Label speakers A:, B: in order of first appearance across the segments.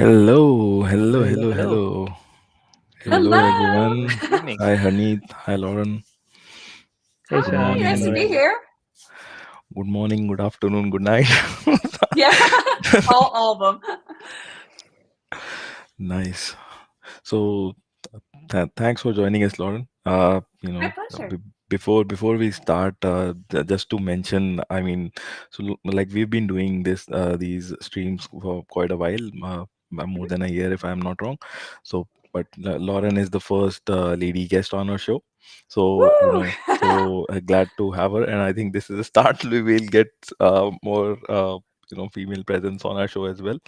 A: Hello, hello,
B: Hello,
A: hello,
B: hello.
A: hello. Hello,
C: Hello.
A: everyone.
B: Good evening.
A: Hi, Harneet. Hi, Lauren.
B: Hey,
A: Good
C: Hi,
B: Sean. Hi,
C: nice to be
A: morning.
B: Lauren.
C: here.
A: Good morning, good afternoon, good night.
C: Yeah, all of them.
A: Nice. So, thanks for joining us, Lauren.
C: My pleasure.
A: Before we start, just to mention, I mean, like we've been doing these streams for quite a while, more than a year, if I'm not wrong. So, but Lauren is the first lady guest on our show. So,
C: Woo!
A: so glad to have her, and I think this is a start. We will get more, female presence on our show as well.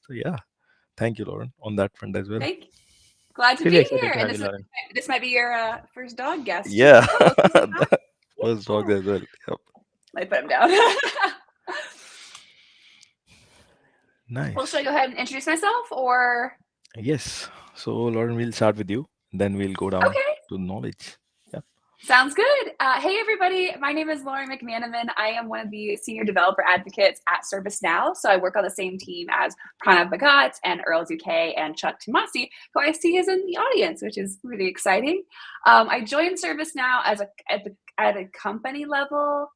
A: So, yeah, thank you, Lauren, on that front as well.
C: Thank you. Glad to
B: Really
C: be
B: excited
C: here.
B: to
C: And
B: have you, Lauren.
C: this might be your first dog guest too.
A: Yeah,
C: Oh, look who's at that.
A: the first dog
C: Yeah.
A: as well. Yep.
C: Let me put him down. Well, should
A: Nice.
C: I go ahead and introduce myself or?
A: Yes. So, Lauren, we'll start with you. Then we'll go down
C: Okay.
A: to knowledge. Yeah.
C: Sounds good. Hey, everybody. My name is Lauren McManamon. I am one of the senior developer advocates at ServiceNow. So I work on the same team as Pranav Bhagat and Earl UK and Chuck Tomasi, who I see is in the audience, which is really exciting. I joined ServiceNow at a company level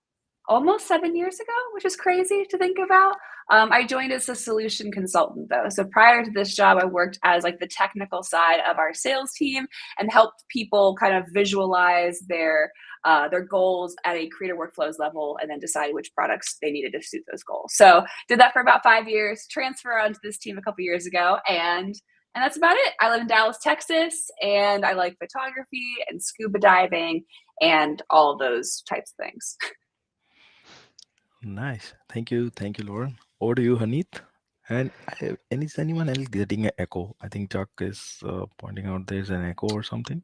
C: almost 7 years ago, which is crazy to think about. I joined as a solution consultant though. So prior to this job, I worked as like the technical side of our sales team and helped people kind of visualize their goals at a creator workflows level and then decide which products they needed to suit those goals. So did that for about 5 years, transfer onto this team a couple years ago, and that's about it. I live in Dallas, Texas, and I like photography and scuba diving and all those types of things.
A: Nice. Thank you. Thank you, Lauren. Over to you, Haneet. And is anyone else getting an echo? I think Chuck is pointing out there's an echo or something.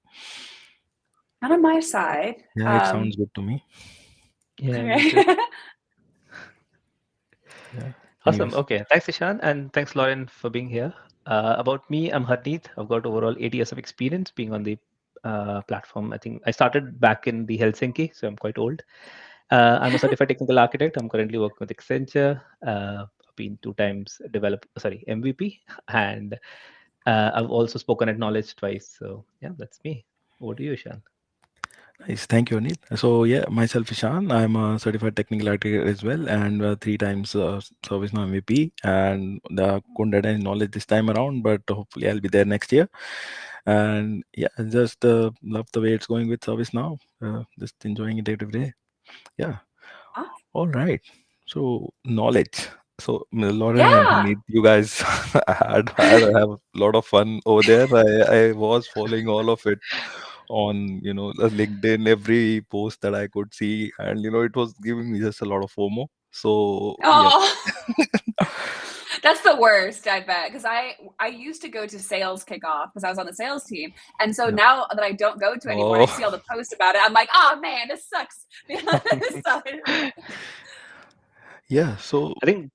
C: Not on my side.
A: Yeah, it sounds good to me.
B: Yeah, me too.
C: Okay.
A: Yeah.
B: Awesome.
A: Anyways.
B: Okay. Thanks, Ishan. And thanks, Lauren, for being here. About me, I'm Harneet. I've got overall 8 years of experience being on the platform. I think I started back in the Helsinki, so I'm quite old. I'm a certified technical architect. I'm currently working with Accenture. I've been 2 times MVP, and I've also spoken at Knowledge twice. So yeah, that's me. Over to you, Ishan.
A: Nice. Thank you, Anit. So, yeah, myself, Ishan. I'm a certified technical architect as well, and three times ServiceNow MVP. And couldn't get any knowledge this time around, but hopefully I'll be there next year. And yeah, just love the way it's going with ServiceNow. Just enjoying it every day. Yeah.
C: Awesome.
A: All right. So, knowledge. So, Lauren and
C: Yeah.
A: Hanit, you guys had have a lot of fun over there. I was following all of it on LinkedIn, every post that I could see, and it was giving me just a lot of FOMO. So yeah.
C: Oh, that's the worst, I bet. Because I used to go to sales kickoff because I was on the sales team, and so
A: Yeah.
C: now that I don't go to anymore, and I see all
A: Oh
C: the posts about it. I'm like, oh man, this sucks. So,
A: yeah. So
B: I think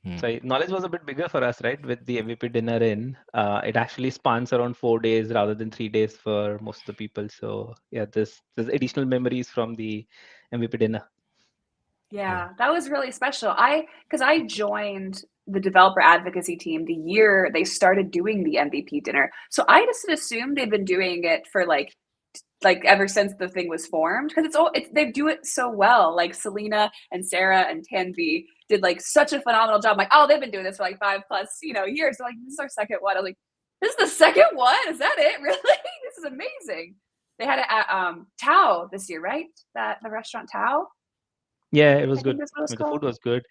A: hmm,
B: sorry, knowledge was a bit bigger for us, right? With the MVP dinner in, it actually spans around 4 days rather than 3 days for most of the people. So yeah, there's additional memories from the MVP dinner.
A: yeah.
C: yeah, that was really special. Because I joined the developer advocacy team the year they started doing the MVP dinner. So I just assumed they've been doing it for like ever since the thing was formed because they do it so well. Like Selena and Sarah and Tanvi did like such a phenomenal job. I'm like, oh, they've been doing this for like 5+ years. So like, this is our second one. I was like, this is the second one. Is that it? Really? This is amazing. They had it at Tao this year, right? That the restaurant Tao,
B: Yeah, it was
C: I
B: good.
C: think that's what
B: I
C: it's
B: mean, the food
C: called.
B: was good.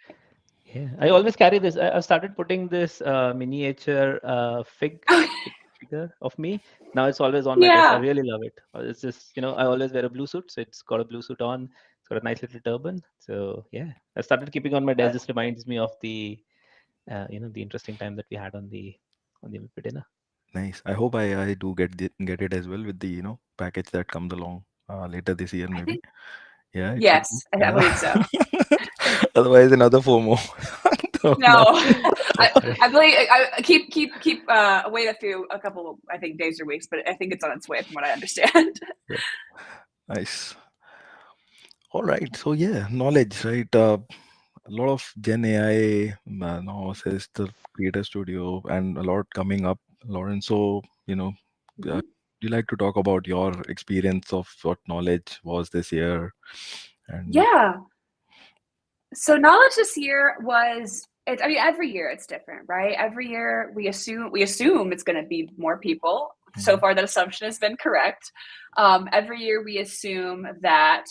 B: Yeah, I always carry this. I've started putting this miniature fig figure of me. Now it's always on my desk. I
C: Yeah.
B: really love it. It's just, I always wear a blue suit, so it's got a blue suit on. It's got a nice little turban. So yeah, I started keeping on my desk. Just reminds me of the interesting time that we had on the MVP dinner.
A: Nice. I hope I do get it as well with the package that comes along later this year
C: I
A: maybe.
C: think
A: Yeah, it should be.
C: yes, I
A: Yeah.
C: believe so.
A: Otherwise, another FOMO. So,
C: No,
A: no.
C: I believe I keep wait a couple I think days or weeks, but I think it's on its way from what I understand.
A: Yep. Nice. All right. So yeah, knowledge, right? a lot of Gen AI now says the Creator Studio and a lot coming up, Lauren. So,
C: Mhm.
A: do you like to talk about your experience of what knowledge was this year? And
C: Yeah. So knowledge this year was, I mean, every year it's different, right? Every year we assume it's going to be more people. So far, that assumption has been correct. Every year we assume that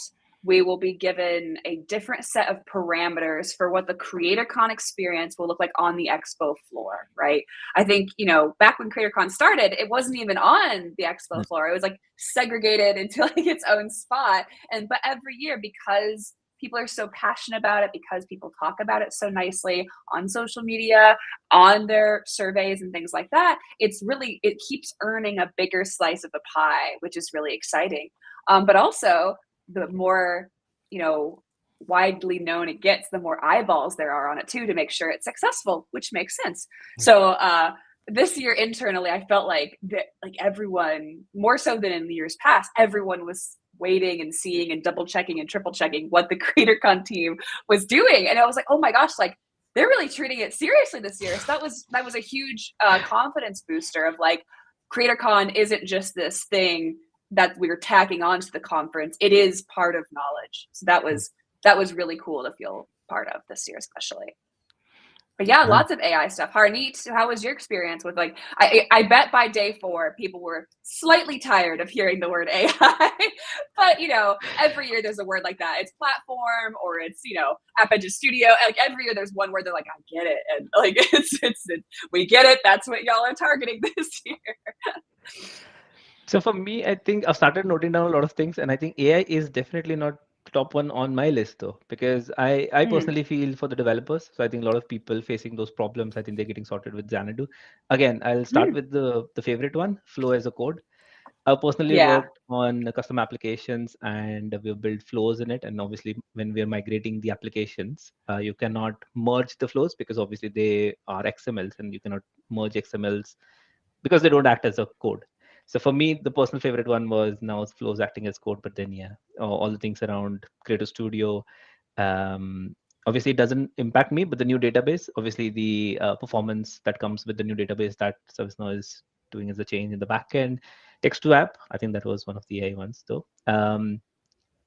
C: we will be given a different set of parameters for what the CreatorCon experience will look like on the expo floor, right? I think, back when CreatorCon started, it wasn't even on the expo floor. It was like segregated into like its own spot. But every year, because people are so passionate about it, because people talk about it so nicely on social media, on their surveys and things like that, it keeps earning a bigger slice of the pie, which is really exciting. But also, the more widely known it gets, the more eyeballs there are on it too, to make sure it's successful, which makes sense. So this year internally, I felt like everyone, more so than in the years past, everyone was waiting and seeing and double checking and triple checking what the CreatorCon team was doing. And I was like, oh my gosh, like they're really treating it seriously this year. So that was a huge confidence booster of like, CreatorCon isn't just this thing that we were tacking onto the conference. It is part of knowledge. So that was really cool to feel part of this year, especially. But yeah, lots of AI stuff. Harneet, how was your experience with like, I bet by day 4, people were slightly tired of hearing the word AI, but every year there's a word like that. It's platform, or it's, Advocate Studio. Like every year there's one word they're like, I get it. And like, it's we get it. That's what y'all are targeting this year.
B: So for me, I think I've started noting down a lot of things, and I think AI is definitely not top one on my list though, because I personally feel for the developers. So I think a lot of people facing those problems, I think they're getting sorted with Xanadu. Again, I'll start with the favorite one, flow as a code. I've personally
C: Yeah.
B: worked on custom applications, and we've built flows in it. And obviously, when we're migrating the applications, you cannot merge the flows because obviously they are XMLs, and you cannot merge XMLs because they don't act as a code. So for me, the personal favorite one was now flows acting as code. But then, yeah, all the things around Creator Studio. Obviously, it doesn't impact me, but the new database, obviously, the performance that comes with the new database that ServiceNow is doing as a change in the backend. Text to app, I think that was one of the AI ones, though.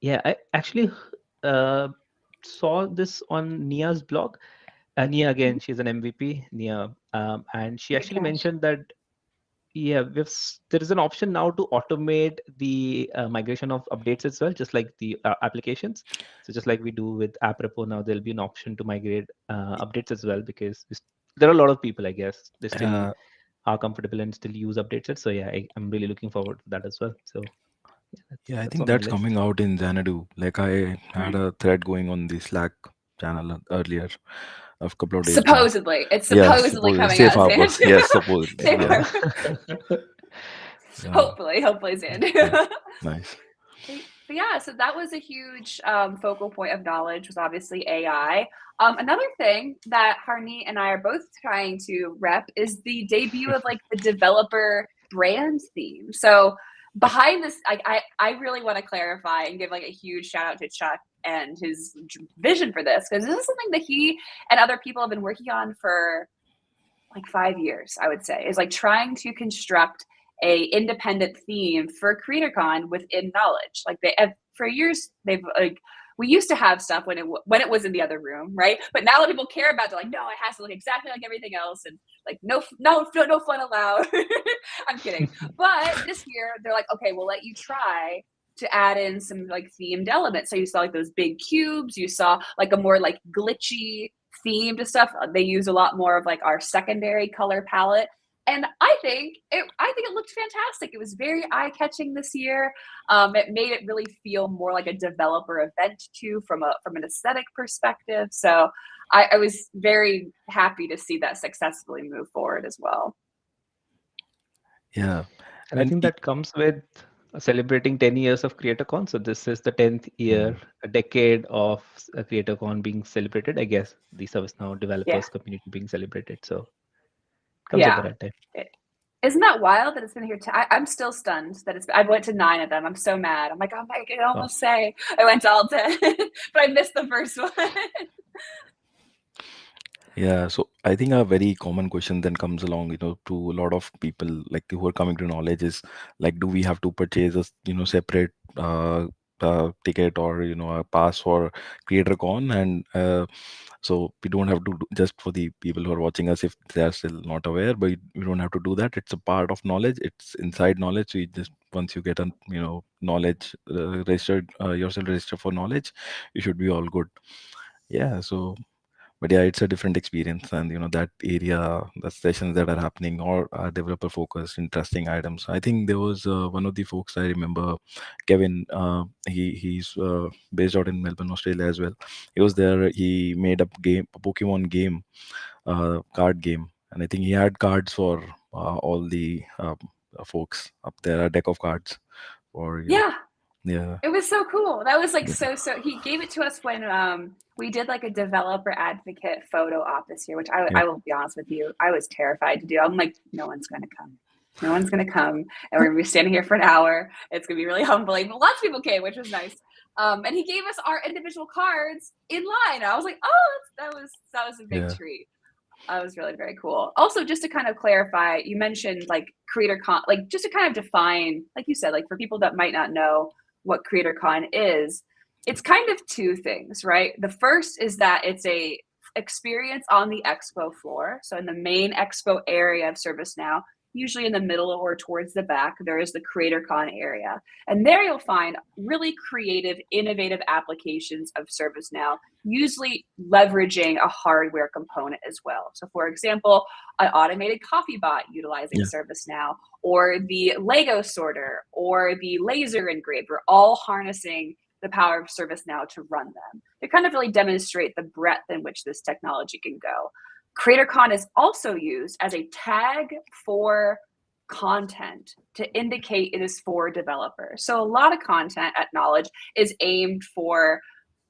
B: Yeah, I actually uh, saw this on Nia's blog. Nia, again, she's an MVP, Nia, and she actually mentioned that yeah, there is an option now to automate the migration of updates as well, just like the applications. So just like we do with app repo now, there'll be an option to migrate updates as well, because there are a lot of people, I guess, they still are comfortable and still use updates. So yeah, I'm really looking forward to that as well. So
A: yeah, I
B: that's
A: think
B: on my
A: that's
B: list.
A: coming out in Xanadu. Like I had a thread going on the Slack channel earlier, a couple of days back.
C: Supposedly, it's
A: Yeah,
C: supposedly coming
A: safe
C: out,
A: harbor.
C: Xanadu.
A: Yes, supposedly.
C: Safe
A: Yeah,
C: harbor.
A: yeah,
C: Hopefully, Xanadu.
A: yeah. Nice.
C: But yeah, so that was a huge focal point of knowledge, was obviously AI. Another thing that Harneet and I are both trying to rep is the debut of like the developer brand theme. So behind this, I really want to clarify and give like a huge shout out to Chuck and his vision for this, because this is something that he and other people have been working on for like 5 years, I would say, is like trying to construct a independent theme for CreatorCon within knowledge. Like for years they've like, we used to have stuff when it was in the other room, right? But now that people care about it, they're like, no, it has to look exactly like everything else, and like no fun allowed. I'm kidding. But this year they're like, okay, we'll let you try to add in some like themed elements. So you saw like those big cubes, you saw like a more like glitchy theme to stuff. They use a lot more of like our secondary color palette. And I think it looked fantastic. It was very eye-catching this year. It made it really feel more like a developer event too, from an aesthetic perspective. So I was very happy to see that successfully move forward as well.
A: Yeah,
B: And I think that comes with celebrating 10 years of CreatorCon. So this is the 10th year, a decade of CreatorCon being celebrated. I guess the ServiceNow developers community being celebrated. So it comes at the right time.
C: Isn't that wild that it's been here? I'm still stunned that I went to 9 of them. I'm so mad. I'm like, oh my, I can almost say I went to all 10, but I missed the first one.
A: Yeah, so I think a very common question then comes along, to a lot of people like who are coming to knowledge is like, do we have to purchase a separate ticket or a pass for CreatorCon? And so we don't have to just for the people who are watching us if they are still not aware, but we don't have to do that. It's a part of knowledge. It's inside knowledge. So you just once you get a knowledge registered yourself registered for knowledge, you should be all good. Yeah. So but yeah, it's a different experience, and that area, the sessions that are happening or are developer focused interesting items. I think there was one of the folks I remember, Kevin. He's based out in Melbourne, Australia as well. He was there. He made up game a Pokemon game, card game, and I think he had cards for all the folks up there, a deck of cards for
C: Yeah,
A: yeah.
C: it was so cool. That was like
A: Yeah.
C: so. He gave it to us when we did like a developer advocate photo op this year, which I,
A: Yeah.
C: I will be honest with you, I was terrified to do. I'm like, no one's going to come. No one's going to come, and we're going to be standing here for an hour. It's going to be really humbling. But lots of people came, which was nice. And he gave us our individual cards in line. I was like, oh, that was a big
A: Yeah.
C: treat. That was really very cool. Also, just to kind of clarify, you mentioned like CreatorCon, like just to kind of define, like you said, like for people that might not know what CreatorCon is, it's kind of two things, right? The first is that it's a experience on the expo floor. So in the main expo area of ServiceNow, usually in the middle or towards the back, there is the CreatorCon area. And there you'll find really creative, innovative applications of ServiceNow, usually leveraging a hardware component as well. So for example, an automated coffee bot utilizing
A: Yeah.
C: ServiceNow, or the Lego sorter, or the laser engraver, all harnessing the power of ServiceNow to run them. They kind of really demonstrate the breadth in which this technology can go. CreatorCon is also used as a tag for content to indicate it is for developers. So a lot of content at Knowledge is aimed for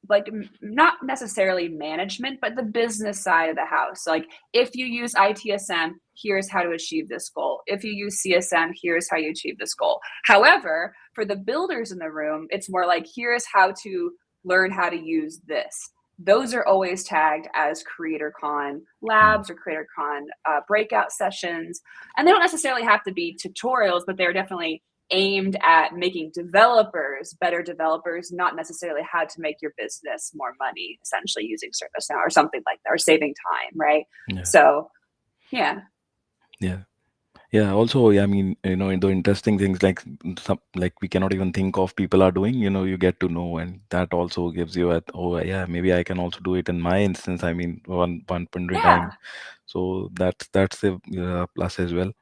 C: like not necessarily management, but the business side of the house. So, like if you use ITSM, here's how to achieve this goal. If you use CSM, here's how you achieve this goal. However, for the builders in the room, it's more like here's how to learn how to use this. Those are always tagged as CreatorCon
A: Mm.
C: labs or CreatorCon breakout sessions. And they don't necessarily have to be tutorials, but they're definitely aimed at making developers better developers, not necessarily how to make your business more money, essentially using ServiceNow or something like that, or saving time, right?
A: Yeah.
C: So, yeah.
A: Yeah. Yeah, also, yeah, I mean, the interesting things like some like we cannot even think of people are doing, you get to know, and that also gives you oh yeah, maybe I can also do it in my instance. I mean, one point in
C: Yeah.
A: time. So that's the plus as well.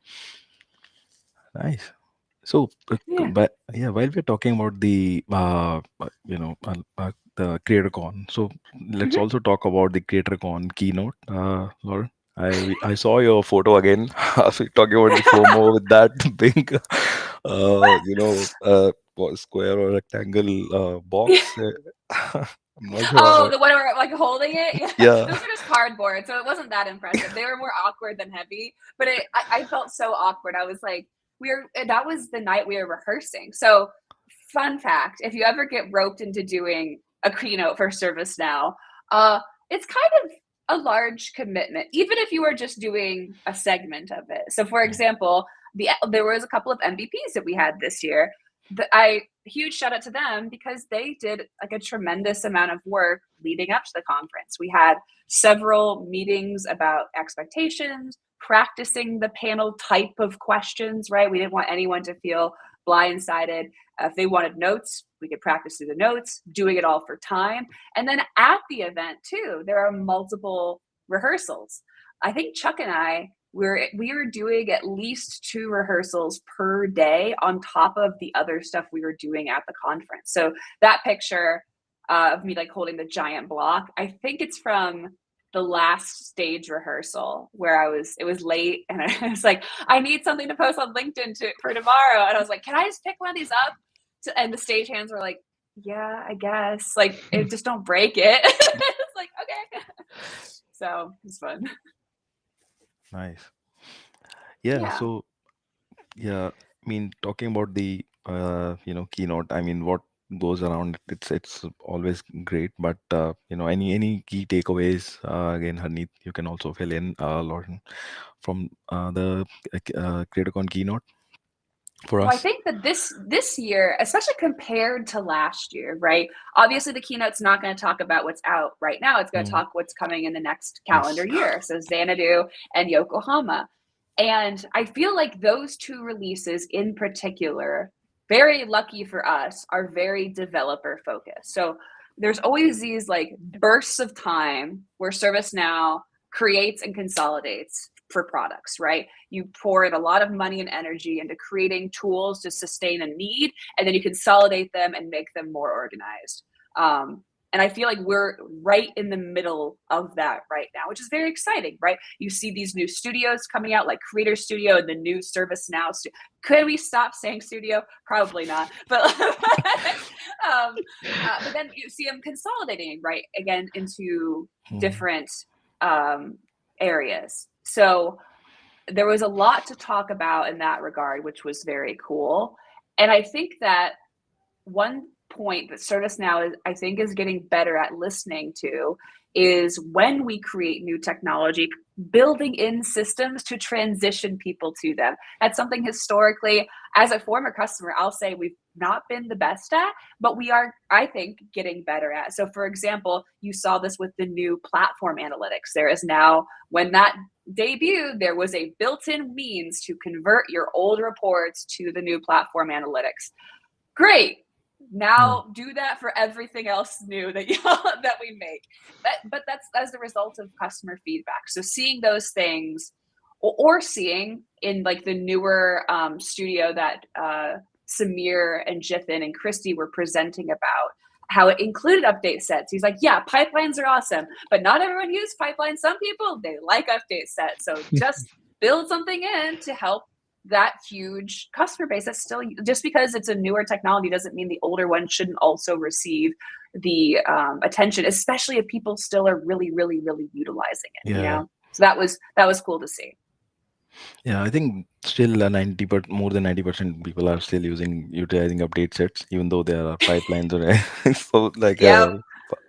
A: Nice. So,
C: Yeah.
A: but yeah, while we're talking about the CreatorCon, so let's
C: Mhm.
A: also talk about the CreatorCon keynote, Lauren. I saw your photo again. So talking about the FOMO with that big, square or rectangle box. I'm not sure
C: Oh,
A: about.
C: the one where like holding it. Yeah,
A: Yeah,
C: those are just cardboard, so it wasn't that impressive. They were more awkward than heavy, but I felt so awkward. I was like, that was the night we were rehearsing. So, fun fact: if you ever get roped into doing a keynote for ServiceNow, it's kind of a large commitment, even if you are just doing a segment of it. So, for example, there was a couple of MVPs that we had this year. I huge shout out to them because they did like a tremendous amount of work leading up to the conference. We had several meetings about expectations, practicing the panel type of questions, right? We didn't want anyone to feel blindsided. If they wanted notes, we could practice through the notes, doing it all for time. And then at the event too, there are multiple rehearsals. I think Chuck and I we were doing at least 2 rehearsals per day on top of the other stuff we were doing at the conference. So that picture of me like holding the giant block, I think it's from the last stage rehearsal where it was late and I was like, I need something to post on LinkedIn for tomorrow. And I was like, can I just pick one of these up? And the stagehands were like, yeah, I guess. Like, just don't break it. It's like, okay. So it's fun.
A: nice. Yeah.
C: Yeah.
A: So yeah, I mean, talking about the keynote. I mean, what goes around, it's always great. But any key takeaways? Again, Harneet, you can also fill in, Lauren, from the CreatorCon keynote for
C: Well, I
A: us.
C: think that this year, especially compared to last year, right? Obviously, the keynote's not going to talk about what's out right now. It's going to
A: Mm,
C: talk what's coming in the next calendar
A: yes.
C: year. So Xanadu and Yokohama. And I feel like those two releases in particular, very lucky for us, are very developer focused. So there's always these like bursts of time where ServiceNow creates and consolidates for products, right? You pour in a lot of money and energy into creating tools to sustain a need, and then you consolidate them and make them more organized. And I feel like we're right in the middle of that right now, which is very exciting, right? You see these new studios coming out, like Creator Studio and the new ServiceNow. Could we stop saying studio? Probably not. But but then you see them consolidating, right, again into different areas. So there was a lot to talk about in that regard, which was very cool. And I think that one point that ServiceNow is getting better at listening to is when we create new technology, building in systems to transition people to them. That's something historically, as a former customer, I'll say we've not been the best at, but we are, I think, getting better at. So for example, you saw this with the new platform analytics. There is now, when that debuted, there was a built-in means to convert your old reports to the new platform analytics. Great. Now do that for everything else new that that we make. But that's as the result of customer feedback. So seeing those things, or seeing in like the newer studio that Samir and Jithin and Christy were presenting about, how it included update sets. He's like, yeah, pipelines are awesome, but not everyone uses pipelines. Some people, they like update sets. So just build something in to help that huge customer base. That's still, just because it's a newer technology doesn't mean the older one shouldn't also receive the attention, especially if people still are really, really, really utilizing it.
A: Yeah.
C: So that was cool to see.
A: Yeah, I think still more than 90% people are still utilizing update sets, even though there are pipelines or so like
C: Yep.
A: a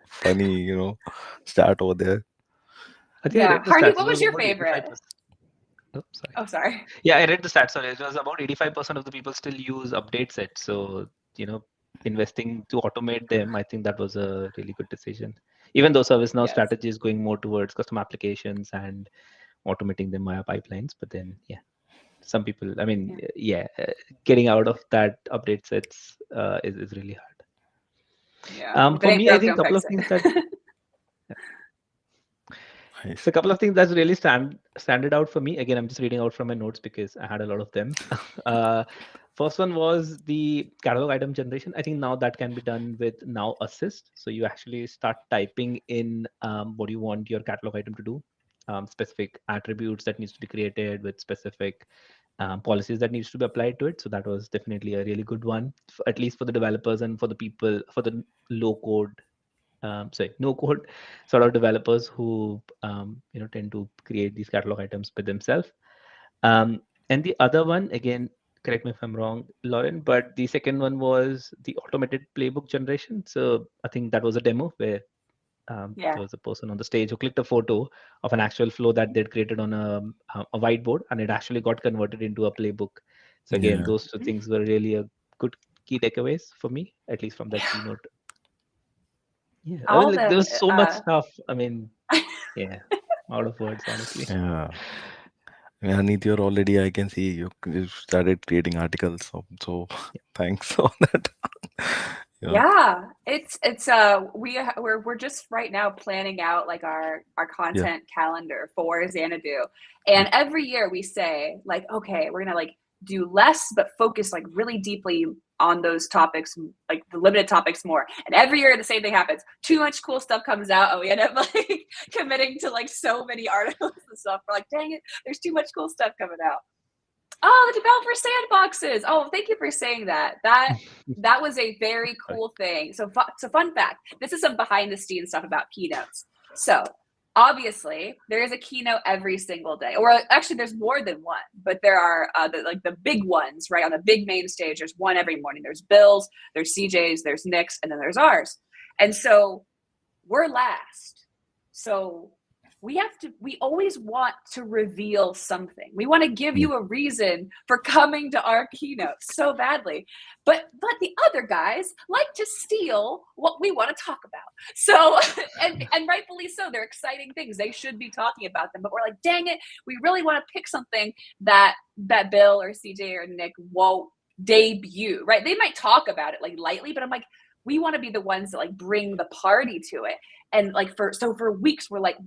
A: funny, stat over there.
B: I think I
C: Yeah.
B: read the
C: Harneet,
B: stats.
C: what
B: It
C: was
B: was
C: your
B: about
C: favorite?
B: 85%. Oh, sorry.
C: Oh, sorry.
B: Yeah, I read the stats. Sorry, it was about 85% of the people still use update sets. So, investing to automate them, I think that was a really good decision. Even though ServiceNow
C: Yes.
B: strategy is going more towards custom applications and automating them via pipelines, but then, yeah, some people, I mean, getting out of that update sets is really hard.
C: Yeah. If it
B: For
C: ain't
B: me, I
C: broke,
B: think a
C: don't
B: couple
C: fix
B: of things that
C: it.
A: Nice.
B: So a couple of things that's really standed out for me. Again, I'm just reading out from my notes because I had a lot of them. First one was the catalog item generation. I think now that can be done with Now Assist. So you actually start typing in what you want your catalog item to do, specific attributes that needs to be created with specific policies that needs to be applied to it. So that was definitely a really good one, at least for the developers and for the people, for the low code no code sort of developers who tend to create these catalog items by themselves. And the other one, again, correct me if I'm wrong, Lauren, but the second one was the automated playbook generation. So I think that was a demo where there was a person on the stage who clicked a photo of an actual flow that they'd created on a whiteboard, and it actually got converted into a playbook. So again,
A: Yeah.
B: those two things were really a good key takeaways for me, at least from that keynote. Yeah, I mean,
C: All
B: like there
C: the
B: was so much stuff. I mean, yeah, out of words, honestly.
A: Yeah. Harneet, you're already, I can see you started creating articles. So thanks for that.
C: Yeah, it's we're just right now planning out like our
A: Yeah.
C: content calendar for Xanadu. And every year we say like, okay, we're gonna like do less but focus like really deeply on those topics, like the limited topics more. And every year the same thing happens. Too much cool stuff comes out and we end up like committing to like so many articles and stuff. We're like, dang it, there's too much cool stuff coming out. Oh, the developer sandboxes. Oh, thank you for saying that. That was a very cool thing. So fun fact. This is some behind the scenes stuff about keynotes. So obviously there is a keynote every single day, or actually there's more than one, but there are the big ones, right? On the big main stage, there's one every morning. There's Bill's, there's CJ's, there's Nick's, and then there's ours. And so we're last. So we always want to reveal something. We want to give you a reason for coming to our keynote so badly. But the other guys like to steal what we want to talk about. So, and rightfully so, they're exciting things. They should be talking about them. But we're like, dang it, we really want to pick something that Bill or CJ or Nick won't debut, right? They might talk about it like lightly, but I'm like, we want to be the ones that like bring the party to it. And like for weeks, we're like,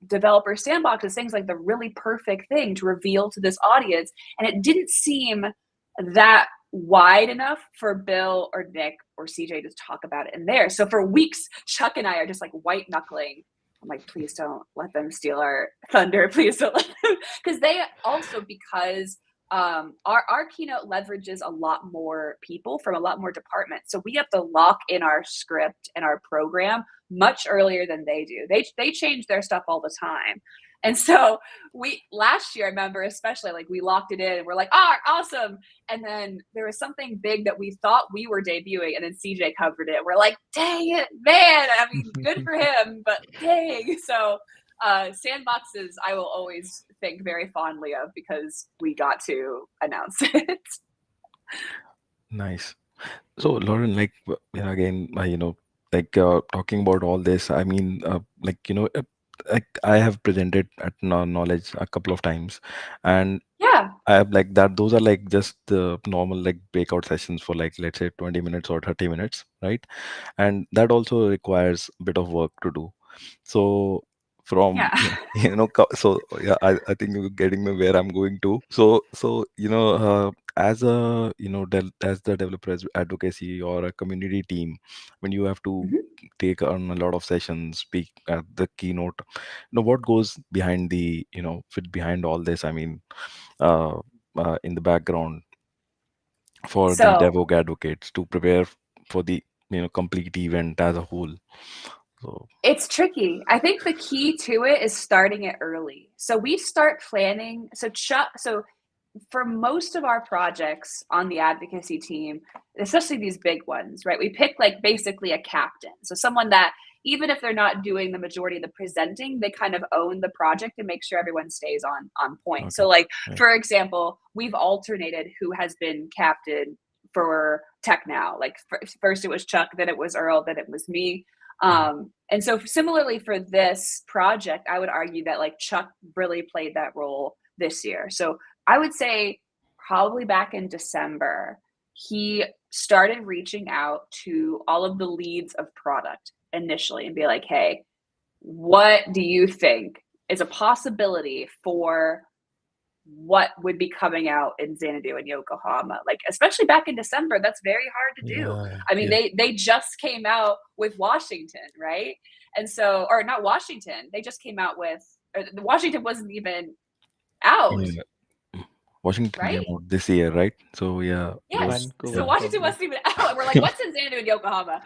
C: developer sandbox is things like the really perfect thing to reveal to this audience. And it didn't seem that wide enough for Bill or Nick or CJ to talk about it in there. So for weeks, Chuck and I are just like white knuckling. I'm like, please don't let them steal our thunder. Please don't let them. Because they also, because our keynote leverages a lot more people from a lot more departments. So we have to lock in our script and our program much earlier than they do. They change their stuff all the time. And so last year, I remember especially, like, we locked it in and we're like, oh, awesome. And then there was something big that we thought we were debuting, and then CJ covered it. We're like, dang it, man. I mean, good for him, but dang. So sandboxes, I will always think very fondly of because we got to announce it.
A: Nice. So, Lauren, like, again, talking about all this, I mean, like I have presented at Knowledge a couple of times, and
C: Yeah.
A: I have like that. Those are like just the normal like breakout sessions for like, let's say, 20 minutes or 30 minutes, right? And that also requires a bit of work to do. So from
C: Yeah.
A: so yeah, I think you're getting me where I'm going to. So as a as the developers advocacy or a community team, when you have to
C: Mhm.
A: take on a lot of sessions, speak at the keynote, what goes behind the fit behind all this, I mean, uh, in the background for the
C: So
A: DevOps advocates to prepare for the complete event as a whole. So
C: it's tricky. I think the key to it is starting it early. So we start planning. So for most of our projects on the advocacy team, especially these big ones, right? We pick like basically a captain. So someone that, even if they're not doing the majority of the presenting, they kind of own the project and make sure everyone stays on point.
A: okay,
C: So like,
A: right.
C: for example, we've alternated who has been captain for Tech Now. Like first it was Chuck, then it was Earl, then it was me. And so similarly for this project, I would argue that like Chuck really played that role this year. So I would say probably back in December, he started reaching out to all of the leads of product initially and be like, hey, what do you think is a possibility for what would be coming out in Xanadu and Yokohama? Like, especially back in December, that's very hard to do.
A: Yeah,
C: I mean,
A: yeah.
C: they just came out with Washington, right? And so, or not Washington, they just came out with, Washington wasn't even out.
A: Yeah. Washington
C: Right?
A: came out this year, right? So yeah,
C: Yes.
A: those,
C: So
B: Vancouver,
A: yeah.
C: Washington
B: probably.
C: wasn't even out. And we're like, what's in Xanadu and Yokohama?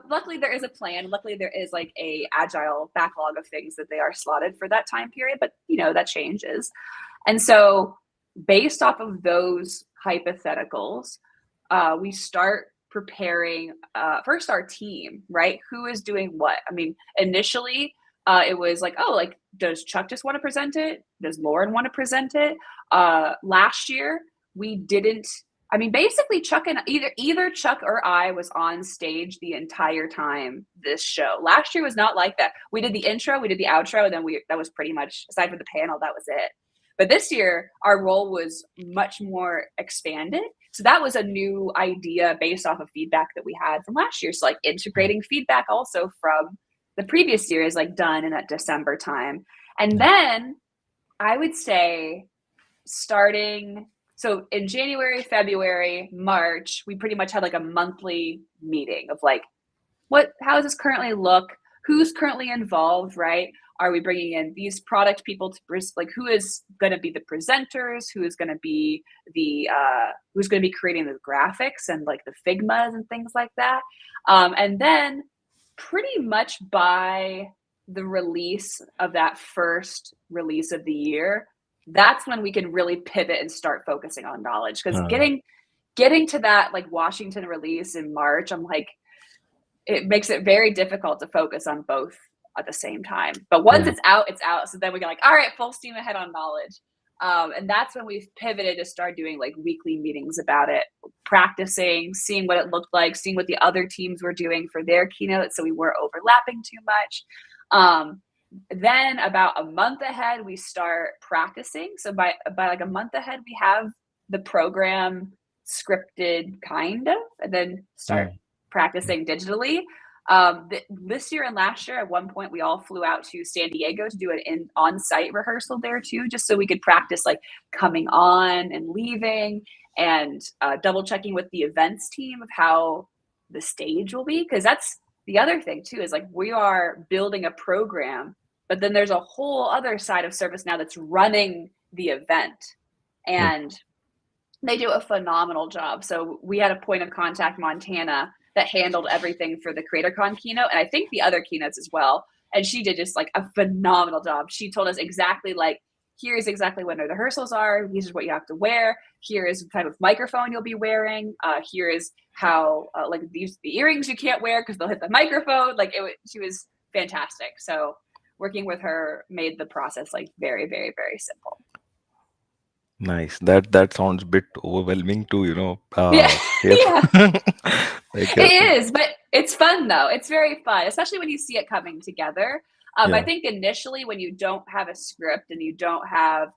C: Luckily, there is a plan. Luckily, there is like a agile backlog of things that they are slotted for that time period. But, that changes. And so based off of those hypotheticals, we start preparing first our team, right? Who is doing what? I mean, initially, it was like, oh, like, does Chuck just want to present it? Does Lauren want to present it? Last year, we didn't. I mean, basically, Chuck and either Chuck or I was on stage the entire time this show. Last year was not like that. We did the intro, we did the outro, and then that was pretty much, aside from the panel, that was it. But this year, our role was much more expanded. So that was a new idea based off of feedback that we had from last year. So like integrating feedback also from the previous year is like done in that December time. And then I would say starting, so in January, February, March, we pretty much had like a monthly meeting of like, how does this currently look? Who's currently involved, right? Are we bringing in these product people to, like, who is going to be the presenters? Who is going to be who's going to be creating the graphics and like the Figmas and things like that? And then pretty much by the release of that first release of the year, that's when we can really pivot and start focusing on knowledge. Because getting to that like Washington release in March, I'm like, it makes it very difficult to focus on both at the same time. But once it's out, it's out. So then we get like, all right, full steam ahead on knowledge. And that's when we've pivoted to start doing like weekly meetings about it, practicing, seeing what it looked like, seeing what the other teams were doing for their keynote, so we weren't overlapping too much. Then about a month ahead, we start practicing. So by like a month ahead, we have the program scripted kind of, and then start practicing digitally. This year and last year, at one point, we all flew out to San Diego to do an on-site rehearsal there too, just so we could practice like coming on and leaving, and double checking with the events team of how the stage will be. Because that's the other thing too, is like we are building a program, but then there's a whole other side of ServiceNow that's running the event, and they do a phenomenal job. So we had a point of contact, Montana, that handled everything for the CreatorCon keynote, and I think the other keynotes as well. And she did just like a phenomenal job. She told us exactly like, here's exactly when the rehearsals are. This is what you have to wear. Here is the type of microphone you'll be wearing. Here is how like the earrings you can't wear because they'll hit the microphone. Like she was fantastic. So working with her made the process like very, very, very simple.
A: Nice. That sounds a bit overwhelming to,
C: yeah.
A: Like,
C: it is, but it's fun though. It's very fun, especially when you see it coming together. I think initially when you don't have a script and you don't have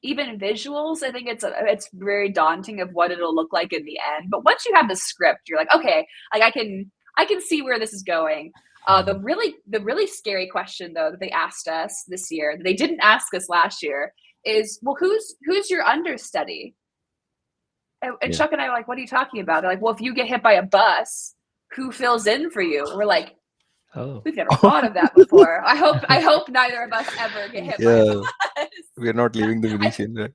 C: even visuals, I think it's very daunting of what it'll look like in the end. But once you have the script, you're like, okay, like I can see where this is going. The really scary question though that they asked us this year, that they didn't ask us last year, is, well, who's your understudy? And Chuck and I were like, what are you talking about? They're like, well, if you get hit by a bus, who fills in for you? We're like, we've never thought of that before. I hope neither of us ever get hit by a bus.
A: We're not leaving the Venetian, right?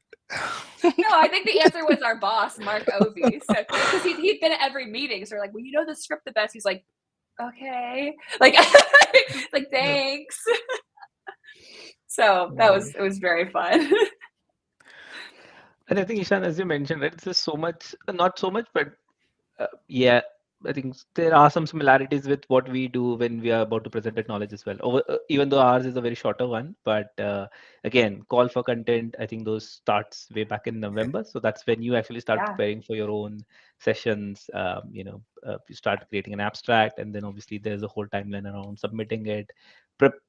C: No, I think the answer was our boss, Mark Ovi. So because he'd been at every meeting, so we're like, well, you know the script the best. He's like, okay, like like thanks. So it was very fun.
B: And I think, Ishan, as you mentioned, right, it's just so much, not so much, but I think there are some similarities with what we do when we are about to present knowledge as well. Even though ours is a very shorter one, but again, call for content, I think those starts way back in November. So that's when you actually start preparing for your own sessions. You start creating an abstract, and then obviously there's a whole timeline around submitting it,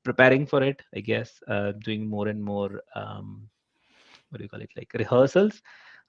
B: preparing for it, I guess, doing more and more, what do you call it, like rehearsals,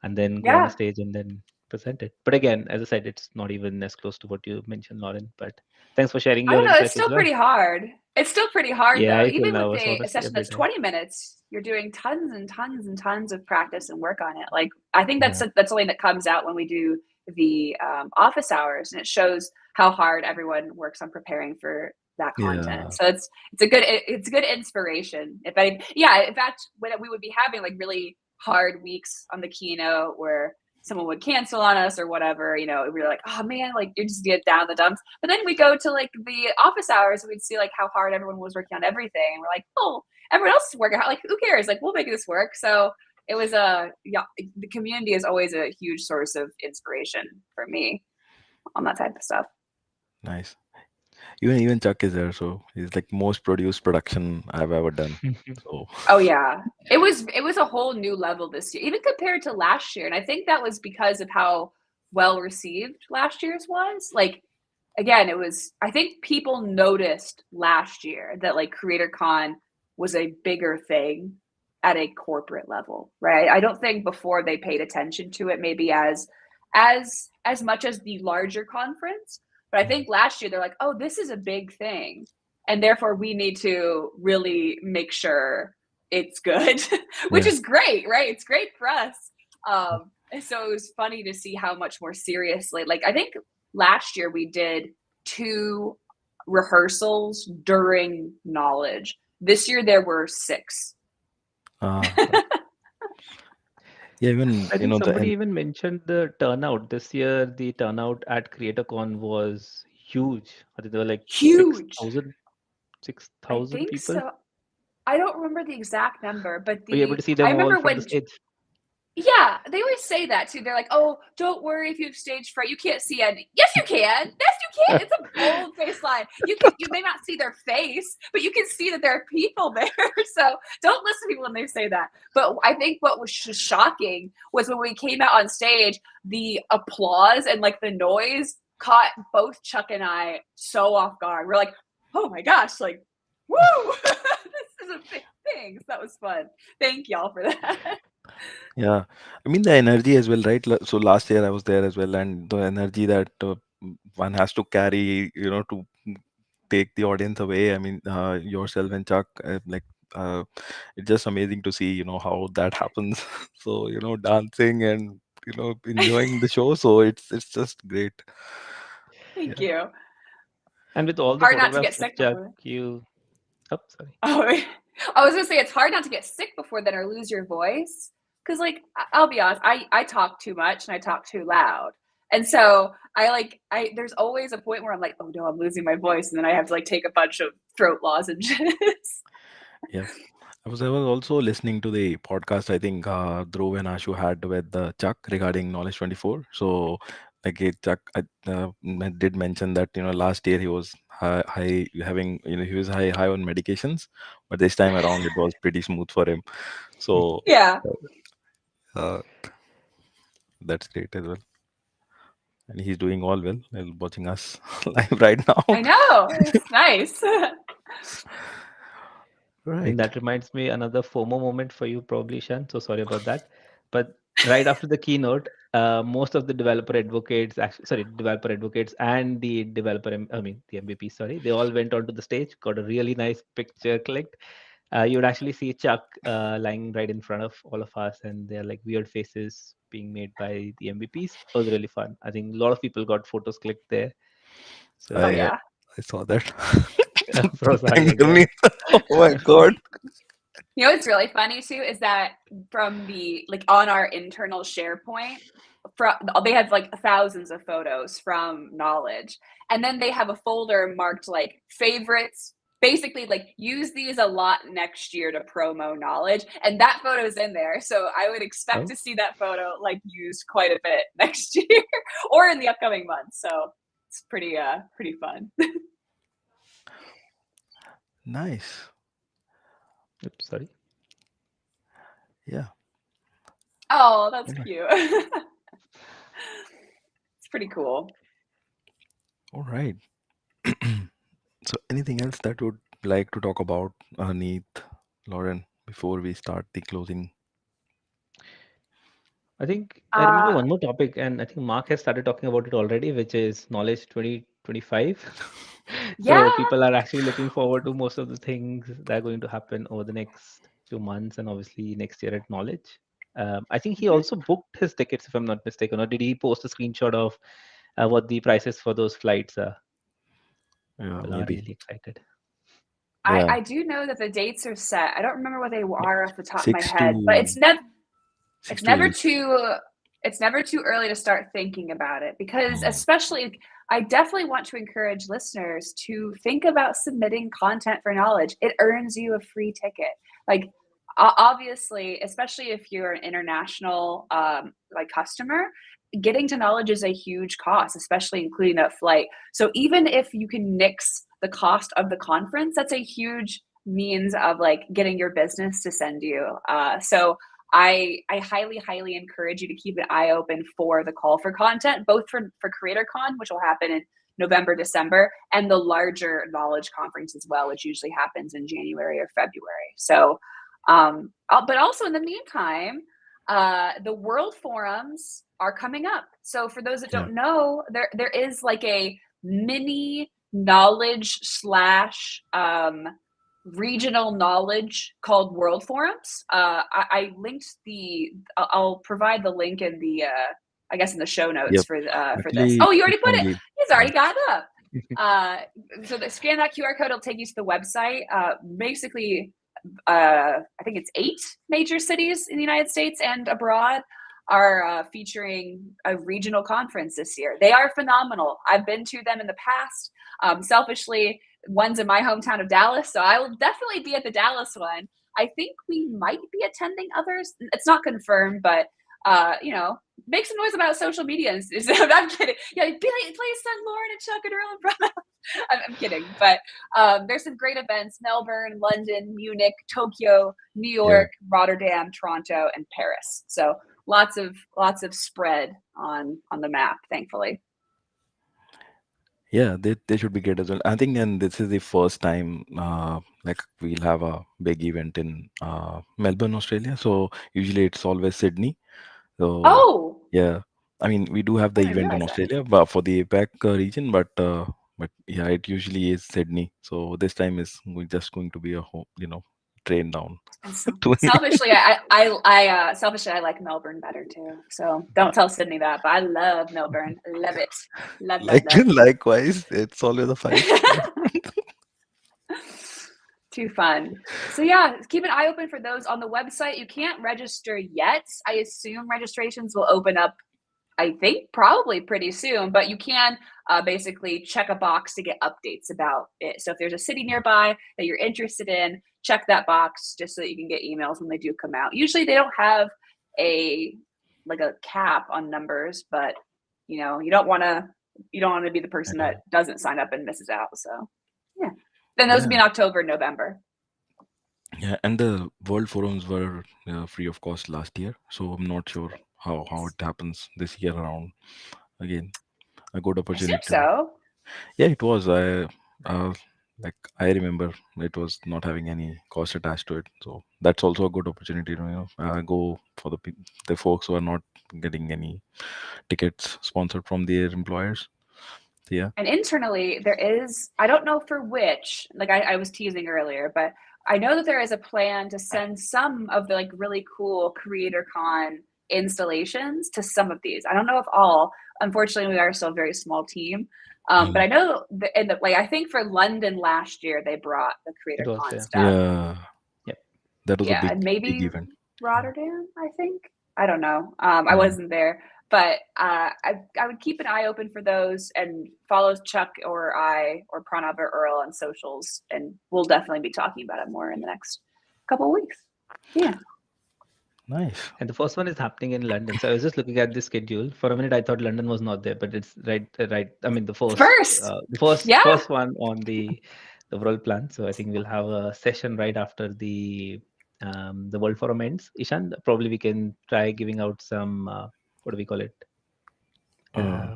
B: and then go on the stage and then present it. But again, as I said, it's not even as close to what you mentioned, Lauren. But thanks for sharing your insights.
C: It's still pretty hard. It's still pretty hard though. Even with a session that's 20 minutes, you're doing tons and tons and tons of practice and work on it. Like I think that's something that comes out when we do the office hours, and it shows how hard everyone works on preparing for that content. So it's a good inspiration. In fact, when we would be having like really hard weeks on the keynote where someone would cancel on us or whatever, we were like, oh man, like you just get down the dumps. But then we go to like the office hours and we'd see like how hard everyone was working on everything. And we're like, oh, everyone else is working hard. Like, who cares? Like, we'll make this work. So it was the community is always a huge source of inspiration for me on that type of stuff.
A: Nice. Even Chuck is there, so he's like most produced production I've ever done. So.
C: Oh yeah, it was a whole new level this year, even compared to last year, and I think that was because of how well received last year's was. Like, again, I think people noticed last year that like CreatorCon was a bigger thing at a corporate level, right? I don't think before they paid attention to it maybe as much as the larger conference. But I think last year they're like, oh, this is a big thing. And therefore we need to really make sure it's good, which is great, right? It's great for us. And so it was funny to see how much more seriously, like I think last year we did 2 rehearsals during knowledge. This year there were 6.
A: Even
B: I think somebody even mentioned the turnout this year. The turnout at CreatorCon was huge. I think there were like
C: huge.
B: 6,000
C: I
B: 6,000
C: think
B: people?
C: so. I don't remember the exact number, but
B: Were you able to see
C: I
B: them all
C: remember
B: from the
C: when.
B: stage?
C: Yeah, they always say that too. They're like, "Oh, don't worry if you have stage fright. You can't see it." Yes, you can. Yes, you can. It's a bold face line. You may not see their face, but you can see that there are people there. So don't listen to people when they say that. But I think what was just shocking was when we came out on stage, the applause and like the noise caught both Chuck and I so off guard. We're like, "Oh my gosh!" Like, woo! This is a big thing. So that was fun. Thank y'all for that.
A: Yeah, I mean the energy as well, right? So last year I was there as well, and the energy that one has to carry, to take the audience away. I mean, yourself and Chuck, uh, it's just amazing to see, how that happens. So, dancing and enjoying the show. So it's just great.
C: Thank
A: Yeah.
C: you.
B: And with all the
C: Hard not to
B: photographs
C: get
B: of
C: sick
B: Chuck,
C: before.
B: oh, sorry.
C: Oh, I was gonna say it's hard not to get sick before then or lose your voice. Cause like I'll be honest, I talk too much and I talk too loud. And so I there's always a point where I'm like, oh no, I'm losing my voice, and then I have to like take a bunch of throat lozenges.
A: Yeah. I was also listening to the podcast, I think Dhruv and Ashu had with Chuck regarding Knowledge 24. So, like Chuck did mention that last year he was high having he was high on medications, but this time around it was pretty smooth for him. So
C: Yeah,
A: uh, that's great as well, and he's doing all well. Watching us live right now.
C: I know. It's nice.
B: And
A: Right.
B: that reminds me another FOMO moment for you, probably, Shan. So sorry about that. But right after the keynote, most of the developer advocates and the the MVP, sorry, they all went onto the stage, got a really nice picture clicked. You would actually see Chuck lying right in front of all of us, and they're like weird faces being made by the MVPs. It was really fun. I think a lot of people got photos clicked there.
C: Oh
B: So
C: yeah.
A: I saw that.
B: I'm so sorry
A: Thank
B: again.
A: you. Oh my God.
C: You know what's really funny too is that from the like on our internal SharePoint, they have like thousands of photos from Knowledge, and then they have a folder marked like favorites. Basically, like use these a lot next year to promo Knowledge, and that photo's in there. So I would expect
B: Oh,
C: to see that photo like used quite a bit next year or in the upcoming months. So it's pretty fun.
A: Nice.
B: oops, sorry.
A: Yeah.
C: Oh, that's
A: All right.
C: cute. It's pretty cool.
A: All right. So, anything else that would like to talk about, Neith, Lauren, before we start the closing?
B: I think I remember
C: Uh,
B: one more topic, and I think Mark has started talking about it already, which is Knowledge 2025.
C: yeah.
B: So people are actually looking forward to most of the things that are going to happen over the next few months and obviously next year at Knowledge. I think he
C: Mhm.
B: also booked his tickets, if I'm not mistaken, or did he post a screenshot of what the prices for those flights are?
A: Yeah,
B: People are
A: maybe.
B: really excited.
A: Yeah.
C: I do know that the dates are set. I don't remember what they
B: Yeah.
C: are off the top of my
A: Six
C: head, but
A: to
C: it's
A: six to
C: never
A: eight.
C: too early to start thinking about it, because
A: Mm.
C: especially I definitely want to encourage listeners to think about submitting content for Knowledge. It earns you a free ticket. Like obviously, especially if you're an international like customer, getting to Knowledge is a huge cost, especially including that flight. So even if you can nix the cost of the conference, that's a huge means of like getting your business to send you. So I highly encourage you to keep an eye open for the call for content, both for CreatorCon, which will happen in November, December, and the larger Knowledge conference as well, which usually happens in January or February. So, but also in the meantime, the World Forums are coming up. So for those that
A: Yeah.
C: don't know, there is like a mini knowledge slash regional knowledge called World Forums. I linked I'll provide the link in the I guess in the show notes
A: Yep.
C: for this.
A: Actually,
C: Oh, you already
A: it's
C: put it.
A: only.
C: He's
A: Yeah.
C: already got it up. So scan that QR code. It'll take you to the website. Basically, I think it's 8 major cities in the United States and abroad are featuring a regional conference this year. They are phenomenal. I've been to them in the past. Selfishly, one's in my hometown of Dallas, so I will definitely be at the Dallas one. I think we might be attending others. It's not confirmed, but make some noise about social media. I'm kidding. Yeah, please send Lauren and Chuck and Earl and Bruno. I'm kidding, but there's some great events: Melbourne, London, Munich, Tokyo, New
A: Yeah.
C: York, Rotterdam, Toronto, and Paris. So lots of spread on the map, thankfully.
A: Yeah, they should be great as well. I think, and this is the first time like we'll have a big event in Melbourne, Australia. So usually it's always Sydney. So
C: Oh,
A: yeah, I mean we do have
C: I
A: the
C: didn't
A: event in
C: realize that.
A: Australia, but for the APAC region, but yeah, it usually is Sydney. So this time is just going to be a whole, train down.
C: And so
A: to
C: selfishly, I like Melbourne better too. So don't tell Sydney that, but I love Melbourne. Love it. Love, love,
A: like
C: love.
A: likewise, it's always a fight.
C: Too fun. So yeah, keep an eye open for those on the website. You can't register yet. I assume registrations will open up, I think probably pretty soon, but you can basically check a box to get updates about it. So if there's a city nearby that you're interested in, check that box just so that you can get emails when they do come out. Usually they don't have a cap on numbers, but you don't want to be the person
A: Yeah.
C: that doesn't sign up and misses out. So yeah. Then those will be
A: Yeah.
C: in October, November.
A: Yeah, and the World Forums were free of cost last year, so I'm not sure how
C: Yes.
A: it happens this year around. Again, a good
C: I assume
A: opportunity to.
C: so.
A: Yeah, it was. Uh, like I remember, it was not having any cost attached to it, so that's also a good opportunity to go for the folks who are not getting any tickets sponsored from their employers. So, yeah.
C: And internally, there is, I don't know for which, like I was teasing earlier, but I know that there is a plan to send some of the really cool CreatorCon installations to some of these. I don't know if all. Unfortunately, we are still a very small team. But I know I think for London last year, they brought the
B: It was,
C: CreatorCon
B: yeah.
C: stuff.
A: Yeah,
B: Yep.
A: that was a
C: Yeah,
A: big
C: and maybe
A: event.
C: Rotterdam, I think. I don't know. I wasn't there, but I would keep an eye open for those and follow Chuck or I or Pranav or Earl on socials, and we'll definitely be talking about it more in the next couple of weeks. Yeah.
A: Nice.
B: And the first one is happening in London. So I was just looking at the schedule. For a minute, I thought London was not there, but it's right. I mean, the
C: First. Yeah.
B: first one on the world plan. So I think we'll have a session right after the World Forum ends. Ishan, probably we can try giving out some what do we call it?
A: Uh,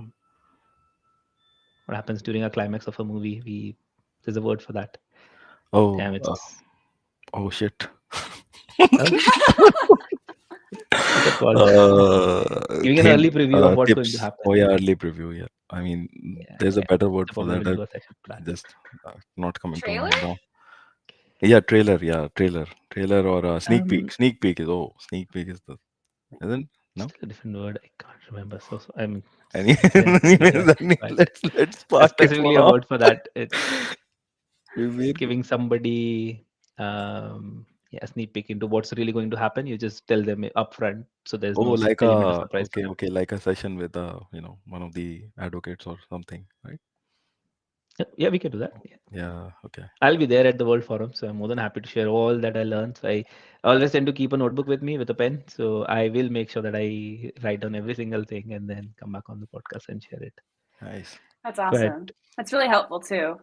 B: What happens during a climax of a movie? There's a word for that.
A: oh,
B: Damn, it's
A: oh shit.
B: what's it called? Giving an
A: Hint,
B: early preview of what's going to
A: tips.
B: happen.
A: Oh yeah, early preview. Yeah, I mean,
B: Yeah,
A: there's a
B: yeah.
A: better word
B: So
A: for
B: probably
A: that.
B: we'll do a session for that.
A: Just not coming to
C: Trailer?
A: mind now. Yeah, trailer. Yeah, trailer or sneak peek.
B: Um,
A: Sneak peek is sneak peek is the isn't no.
B: Still a different word. I can't remember. So I mean,
A: Any,
B: then
A: anyways,
B: but
A: let's park it for
B: specifically a
A: now.
B: word for that. It's
A: We will.
B: giving somebody a sneak peek into what's really going to happen. You just tell them upfront, so there's
A: Oh,
B: no
A: like
B: element of surprise for them.
A: okay, like a session with one of the advocates or something, right?
B: Yeah, we can do that. Yeah.
A: Yeah. Okay.
B: I'll be there at the World Forum, so I'm more than happy to share all that I learned. So I always tend to keep a notebook with me with a pen, so I will make sure that I write down every single thing and then come back on the podcast and share it.
A: Nice.
C: That's
B: But
C: awesome. That's really helpful too.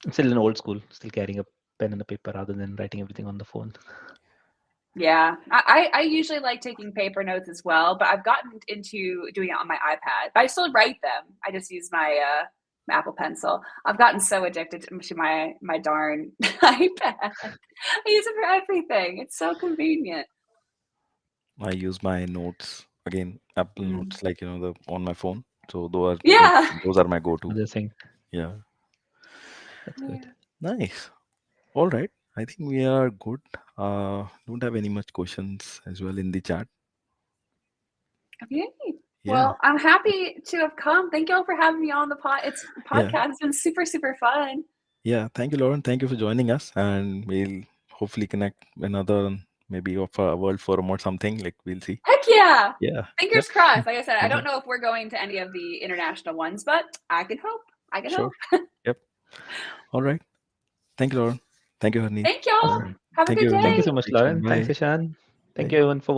B: I'm still in old school, still carrying a pen and a paper rather than writing everything on the phone.
C: Yeah, I usually like taking paper notes as well, but I've gotten into doing it on my iPad. But I still write them. I just use my Apple Pencil. I've gotten so addicted to my darn iPad. I use it for everything. It's so convenient.
A: I use my notes again, Apple Notes, like the on my phone. So
C: Yeah.
A: those are my go-to.
B: Another thing.
A: Yeah.
B: That's good.
A: Nice. All right. I think we are good. Don't have any much questions as well in the chat.
C: Okay.
A: Yeah.
C: Well, I'm happy to have come. Thank you all for having me on the podcast.
A: Yeah.
C: It's been super, super fun.
A: Yeah. Thank you, Lauren. Thank you for joining us, and we'll hopefully connect another maybe of a World Forum or something. Like we'll see.
C: Heck yeah.
A: Yeah.
C: Fingers crossed. Like I said, I
A: Mhm.
C: don't know if we're going to any of the international ones, but I can hope. I can
A: Sure.
C: hope.
A: Yep. All right. Thank you, Lauren. Thank you, Harneet.
C: Thank y'all.
B: Awesome.
C: Have a
A: Thank
C: good
A: you,
B: Thank you
C: day.
B: so much,
A: Ishan.
B: Lauren. Thanks,
A: Bye.
B: Ishan. Thank
A: Bye.
B: you everyone for watching.